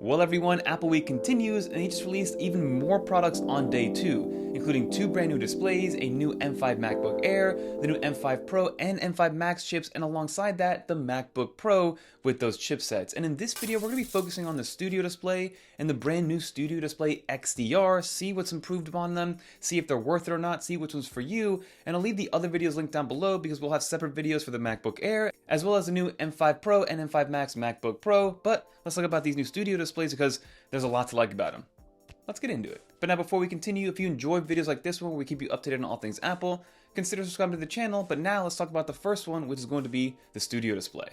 Well everyone, Apple Week continues and they just released even more products on day 2, including 2 brand new displays, a new M5 MacBook Air, the new M5 Pro and M5 Max chips, and alongside that, the MacBook Pro with those chipsets. And in this video, we're going to be focusing on the Studio Display and the brand new Studio Display XDR, see what's improved upon them, see if they're worth it or not, see which one's for you, and I'll leave the other videos linked down below because we'll have separate videos for the MacBook Air, as well as the new M5 Pro and M5 Max MacBook Pro, but let's talk about these new Studio Displays because there's a lot to like about them. Let's get into it. But now before we continue, if you enjoy videos like this one where we keep you updated on all things Apple, consider subscribing to the channel. But now let's talk about the first one, which is going to be the Studio Display.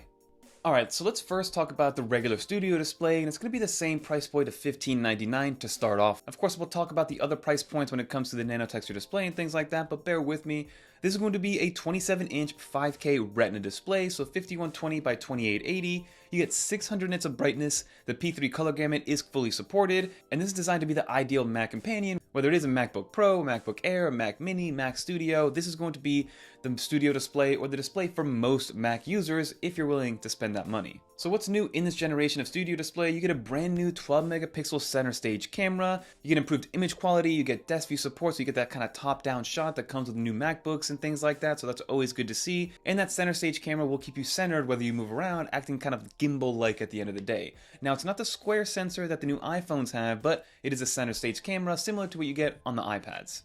Alright, so let's first talk about the regular Studio Display, and it's going to be the same price point of $15.99 to start off. Of course, we'll talk about the other price points when it comes to the nano texture display and things like that, but bear with me. This is going to be a 27-inch 5K Retina display, so 5120 by 2880. You get 600 nits of brightness, the P3 color gamut is fully supported, and this is designed to be the ideal Mac companion. Whether it is a MacBook Pro, MacBook Air, Mac Mini, Mac Studio, this is going to be the Studio Display or the display for most Mac users if you're willing to spend that money. So what's new in this generation of Studio Display? You get a brand new 12 megapixel center stage camera, you get improved image quality, you get desk view support, so you get that kind of top-down shot that comes with new MacBooks and things like that, so that's always good to see. And that center stage camera will keep you centered whether you move around, acting kind of gimbal-like at the end of the day. Now, it's not the square sensor that the new iPhones have, but it is a center stage camera similar to what you get on the iPads.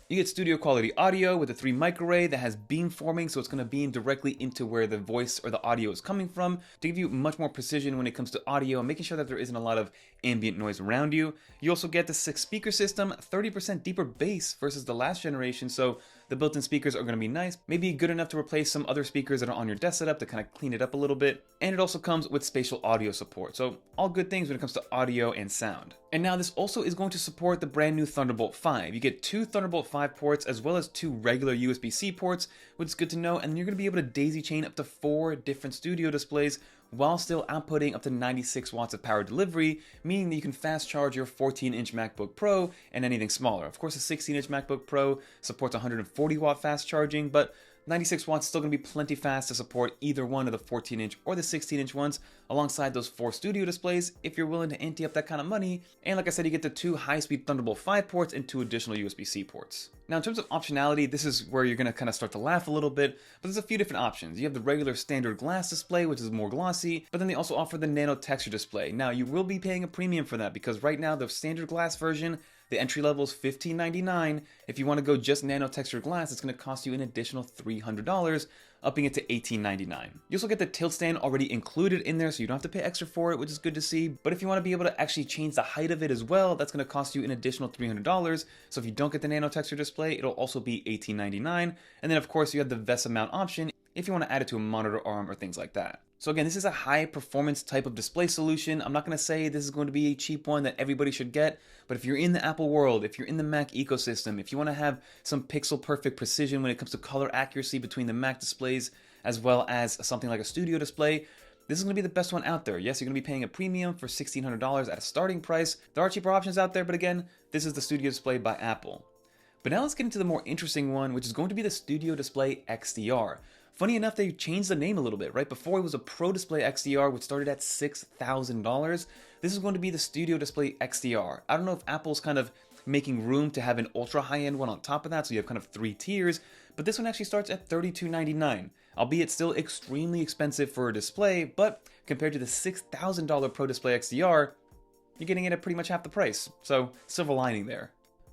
You get studio quality audio with a 3 microarray that has beamforming, so it's going to beam directly into where the voice or the audio is coming from to give you much more precision when it comes to audio and making sure that there isn't a lot of ambient noise around you. You also get the 6 speaker system, 30% deeper bass versus the last generation, so the built-in speakers are going to be nice, maybe good enough to replace some other speakers that are on your desk setup to kind of clean it up a little bit. And it also comes with spatial audio support, so all good things when it comes to audio and sound. And now this also is going to support the brand new Thunderbolt 5. You get 2 Thunderbolt 5 ports as well as 2 regular USB-C ports, which is good to know, and then you're going to be able to daisy chain up to 4 different Studio Displays while still outputting up to 96 watts of power delivery, meaning that you can fast charge your 14-inch MacBook Pro and anything smaller. Of course, a 16-inch MacBook Pro supports 140 watt fast charging, but 96 watts is still going to be plenty fast to support either one of the 14-inch or the 16-inch ones alongside those 4 Studio Displays if you're willing to ante up that kind of money. And like I said, you get the 2 high-speed Thunderbolt 5 ports and 2 additional USB-C ports. Now in terms of optionality, this is where you're going to kind of start to laugh a little bit, but there's a few different options. You have the regular standard glass display, which is more glossy, but then they also offer the nano texture display. Now you will be paying a premium for that because right now the standard glass version, the entry level is $15.99. If you want to go just nano texture glass, it's going to cost you an additional $300, upping it to $18.99. You also get the tilt stand already included in there, so you don't have to pay extra for it, which is good to see. But if you want to be able to actually change the height of it as well, that's going to cost you an additional $300. So if you don't get the nano texture display, it'll also be $18.99. And then of course you have the VESA mount option if you want to add it to a monitor arm or things like that. So again, this is a high performance type of display solution. I'm not going to say this is going to be a cheap one that everybody should get, but if you're in the Apple world, if you're in the Mac ecosystem, if you want to have some pixel perfect precision when it comes to color accuracy between the Mac displays as well as something like a Studio Display, this is going to be the best one out there. Yes, you're going to be paying a premium for $1,600 at a starting price. There are cheaper options out there, but again, this is the Studio Display by Apple. But now let's get into the more interesting one, which is going to be the Studio Display XDR. Funny enough, they changed the name a little bit, right? Before it was a Pro Display XDR, which started at $6,000. This is going to be the Studio Display XDR. I don't know if Apple's kind of making room to have an ultra high-end one on top of that, so you have kind of 3 tiers, but this one actually starts at $32.99, albeit still extremely expensive for a display, but compared to the $6,000 Pro Display XDR, you're getting it at pretty much half the price, so silver lining there.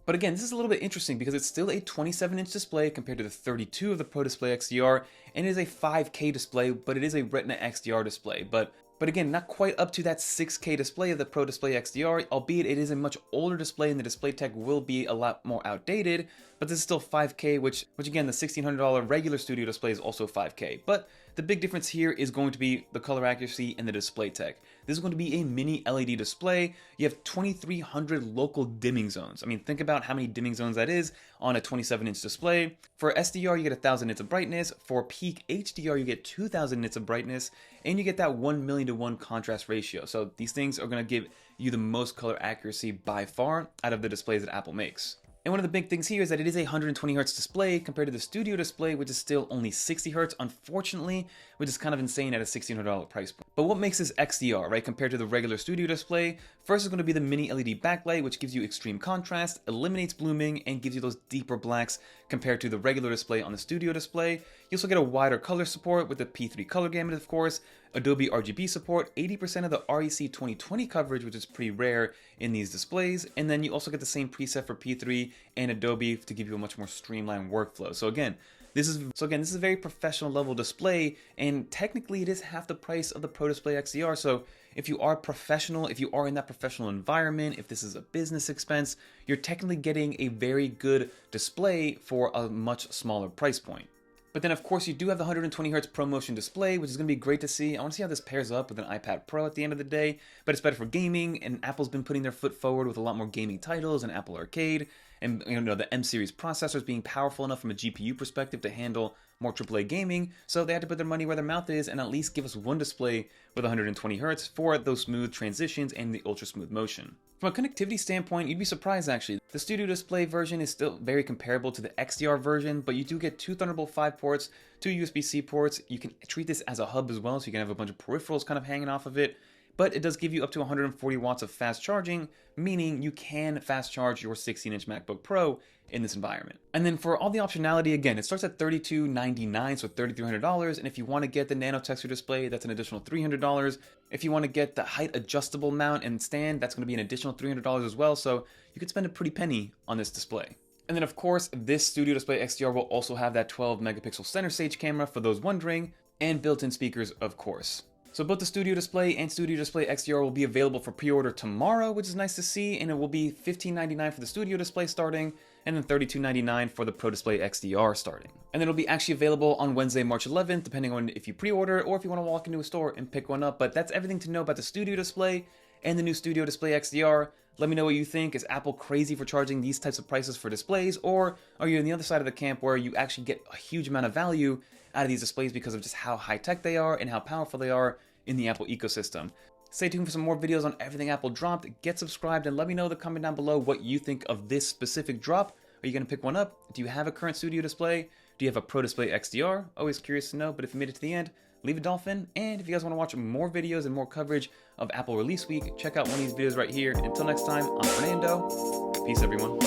But again, this is a little bit interesting because it's still a 27-inch display compared to the 32 of the Pro Display XDR, and it is a 5K display, but it is a Retina XDR display. But again, not quite up to that 6K display of the Pro Display XDR, albeit it is a much older display and the display tech will be a lot more outdated, but this is still 5K, which again, the $1,600 regular Studio Display is also 5K. But the big difference here is going to be the color accuracy and the display tech. This is going to be a mini LED display. You have 2,300 local dimming zones. I mean, think about how many dimming zones that is on a 27-inch display. For SDR, you get 1,000 nits of brightness. For peak HDR, you get 2,000 nits of brightness, and you get that 1,000,000:1 contrast ratio. So these things are going to give you the most color accuracy by far out of the displays that Apple makes. And one of the big things here is that it is a 120 Hz display compared to the Studio Display, which is still only 60 Hz, unfortunately, which is kind of insane at a $1,600 price point. But what makes this XDR, right, compared to the regular Studio Display? First is going to be the mini LED backlight, which gives you extreme contrast, eliminates blooming, and gives you those deeper blacks compared to the regular display on the Studio Display. You also get a wider color support with the P3 color gamut, of course, Adobe RGB support, 80% of the REC 2020 coverage, which is pretty rare in these displays, and then you also get the same preset for P3 and Adobe to give you a much more streamlined workflow. So again, this is a very professional level display, and technically it is half the price of the Pro Display XDR. So if you are professional, if you are in that professional environment, if this is a business expense, you're technically getting a very good display for a much smaller price point. But then of course you do have the 120Hz ProMotion display, which is going to be great to see. I want to see how this pairs up with an iPad Pro at the end of the day, but it's better for gaming, and Apple's been putting their foot forward with a lot more gaming titles and Apple Arcade, and the M series processors being powerful enough from a GPU perspective to handle more AAA gaming, so they had to put their money where their mouth is and at least give us one display with 120Hz for those smooth transitions and the ultra smooth motion. From a connectivity standpoint, you'd be surprised actually. The Studio Display version is still very comparable to the XDR version, but you do get 2 Thunderbolt 5 ports, 2 USB-C ports. You can treat this as a hub as well, so you can have a bunch of peripherals kind of hanging off of it. But it does give you up to 140 watts of fast charging, meaning you can fast charge your 16-inch MacBook Pro in this environment. And then for all the optionality, again, it starts at $3,299, so $3,300. And if you want to get the nano texture display, that's an additional $300. If you want to get the height adjustable mount and stand, that's going to be an additional $300 as well. So you could spend a pretty penny on this display. And then of course, this Studio Display XDR will also have that 12 megapixel center stage camera for those wondering, and built-in speakers, of course. So both the Studio Display and Studio Display XDR will be available for pre-order tomorrow, which is nice to see, and it will be $15.99 for the Studio Display starting, and then $32.99 for the Pro Display XDR starting. And then it'll be actually available on Wednesday, March 11th, depending on if you pre-order or if you want to walk into a store and pick one up. But that's everything to know about the Studio Display and the new Studio Display XDR. Let me know what you think. Is Apple crazy for charging these types of prices for displays, or are you on the other side of the camp where you actually get a huge amount of value out of these displays because of just how high-tech they are and how powerful they are in the Apple ecosystem? Stay tuned for some more videos on everything Apple dropped. Get subscribed and let me know in the comment down below what you think of this specific drop. Are you going to pick one up? Do you have a current Studio Display? Do you have a Pro Display XDR? Always curious to know, but if you made it to the end, leave a dolphin. And if you guys want to watch more videos and more coverage of Apple Release Week, check out one of these videos right here. Until next time, I'm Fernando. Peace, everyone.